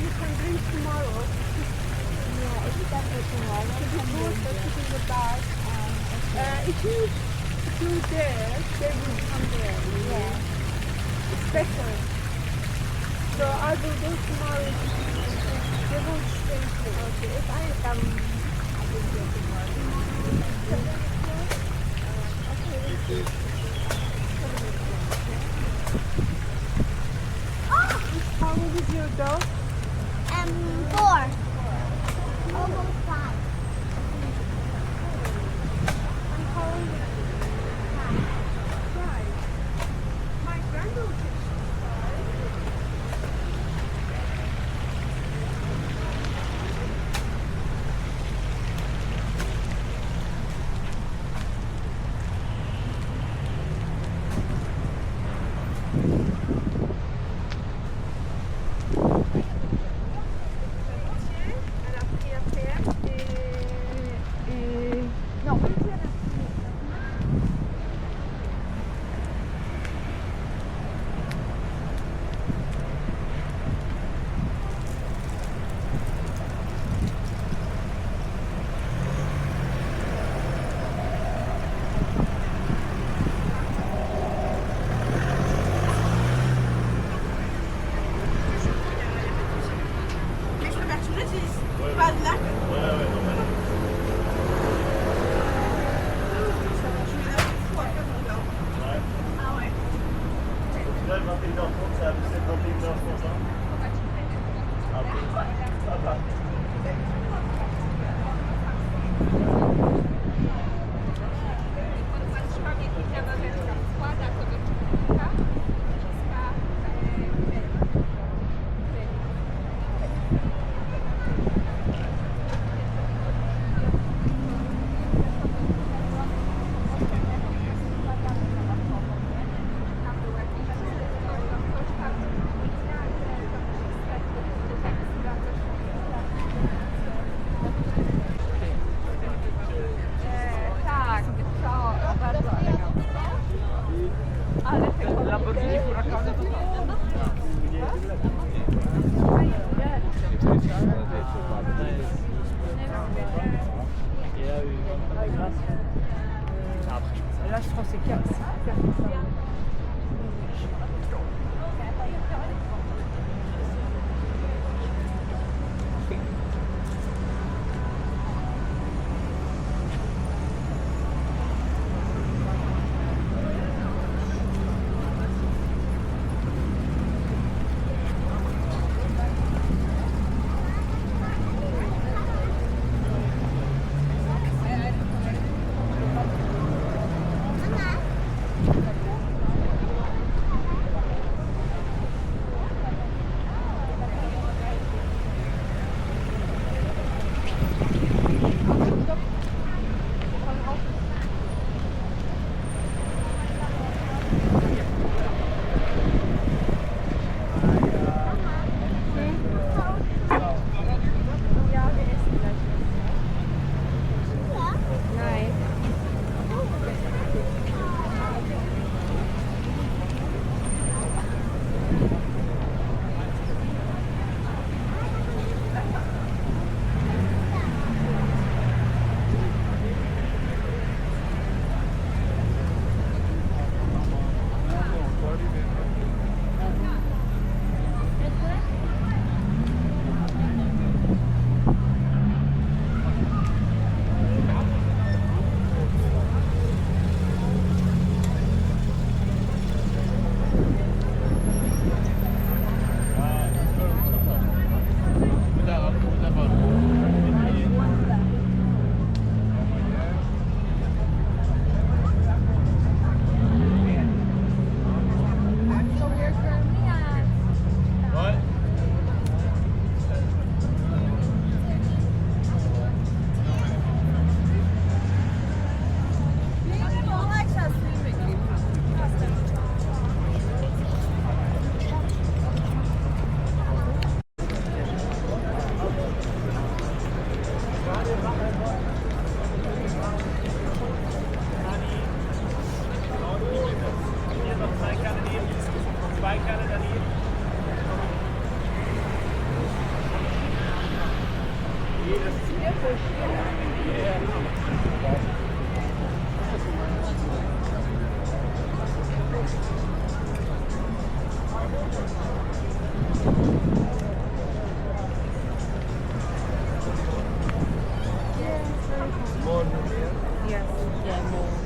you can drink tomorrow. Yeah, if you can go tomorrow, To the we boat can or do to the bus. that. If you do there, they will come there. Yeah. It's better. So I will go tomorrow. They won't stay here. Okay, if I come, I will go tomorrow. How old is your dog? 4. Almost 5. And how old is it? 5. My granddaughter is 5. Elle a pris à terre et... Non, pas elle a pris. Tak, to bardzo elegancko. Ale tego Lamborghini Huracán to Là, je pense que c'est 4. Yes. Yeah, more.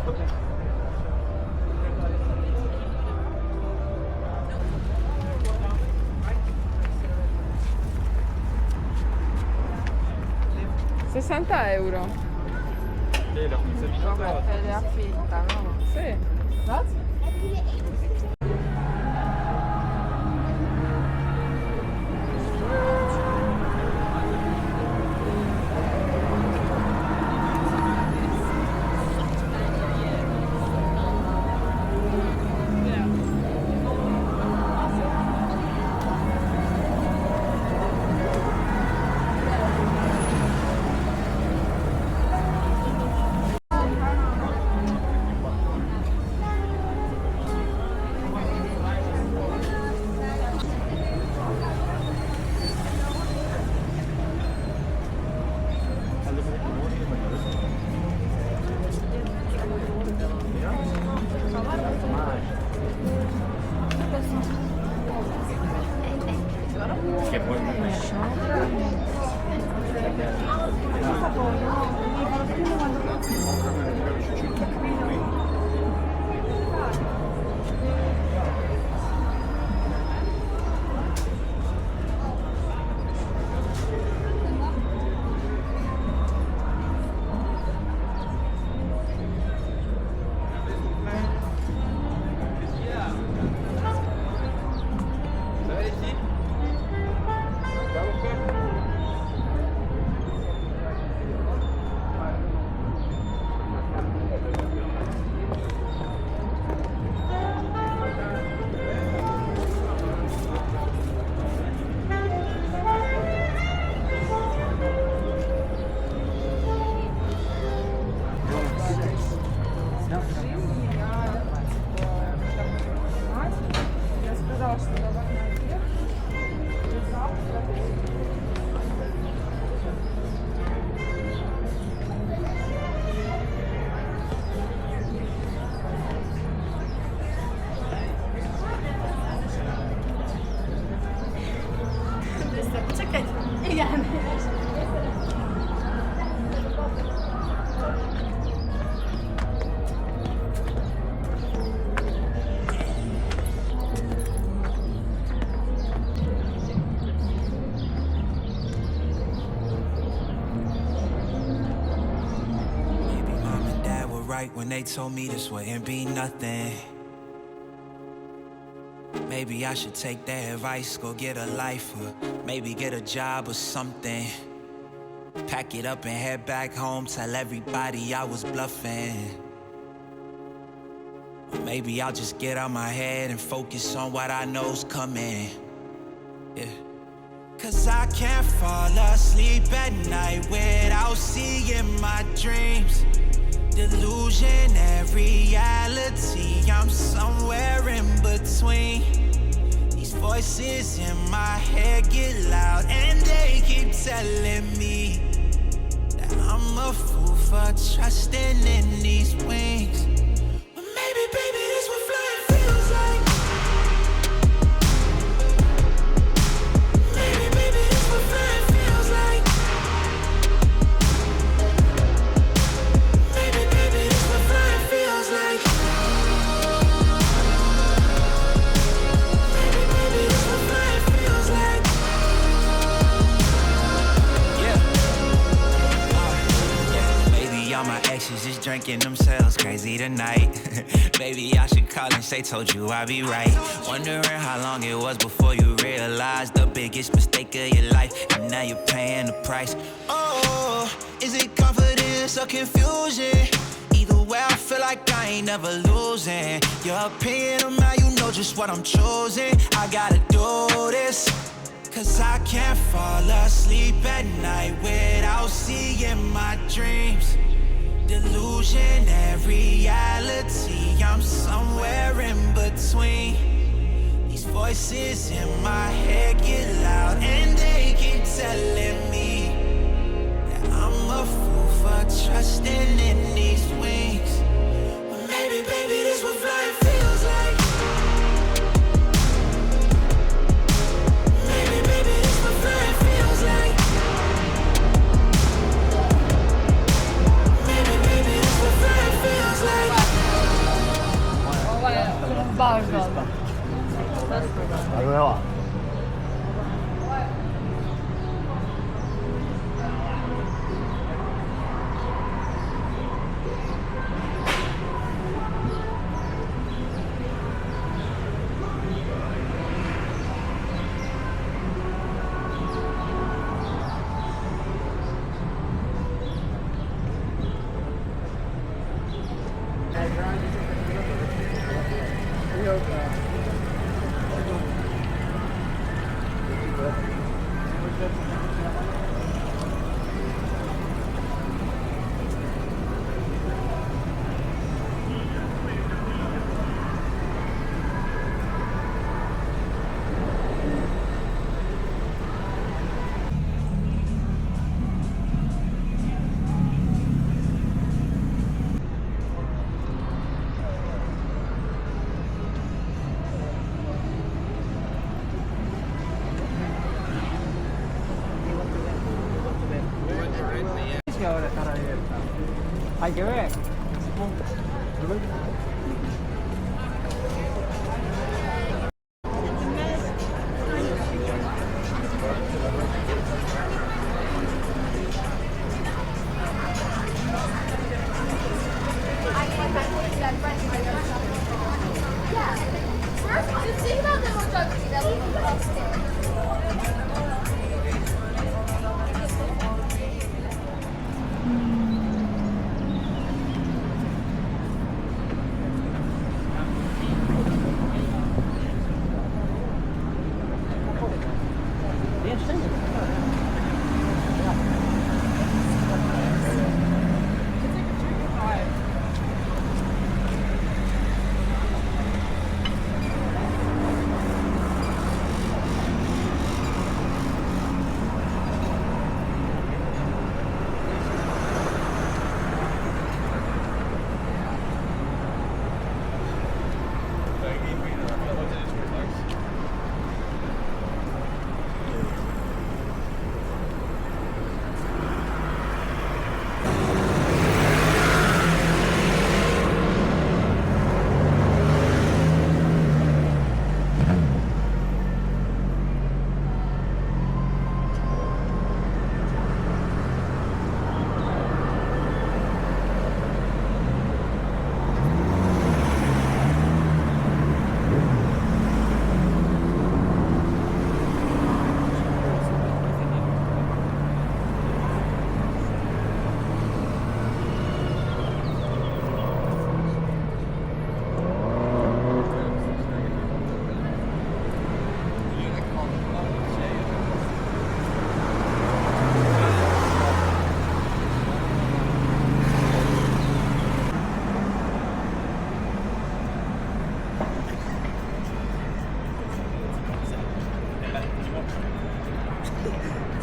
€60. Lei la pizza di Vabbè, te le affitta, no? Sì. Che poi Я сказала, что давай наверх. Czekaj, Jan. Maybe mom and dad were right when they told me this wouldn't be nothing. Maybe I should take their advice, go get a life, or maybe get a job or something. Pack it up and head back home, tell everybody I was bluffing. Or maybe I'll just get out my head and focus on what I know's coming. Yeah. Cause I can't fall asleep at night without seeing my dreams. Delusionary reality, I'm somewhere in between. These voices in my head get loud and they keep telling me that I'm a fool for trusting in these wings. But maybe, baby, this what flying feels like. Maybe, baby, this what flying feels like. Maybe, baby, this what flying feels like. Maybe, baby, this what flying feels like. Yeah. Maybe all my exes just drinking themselves crazy tonight. Maybe I should call and say, told you I'd be right. Wondering how long it was before you realized the biggest mistake of your life, and now you're paying the price. Oh, is it confidence or confusion? Either way, I feel like I ain't never losing. Your opinion of mine, you know just what I'm choosing. I gotta do this, cause I can't fall asleep at night without seeing my dreams. Delusionary reality, I'm somewhere in between. These voices in my head get loud and they keep telling me that I'm a fool for trusting in these wings. But maybe, baby, this what flying feels like. Maybe, baby, this what flying feels like. Maybe, baby, this what flying feels like. Pardon. Hay que ver.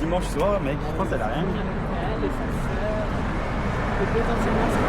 Dimanche soir, mec, je pense qu'elle a rien mis. Les potentiellement, c'est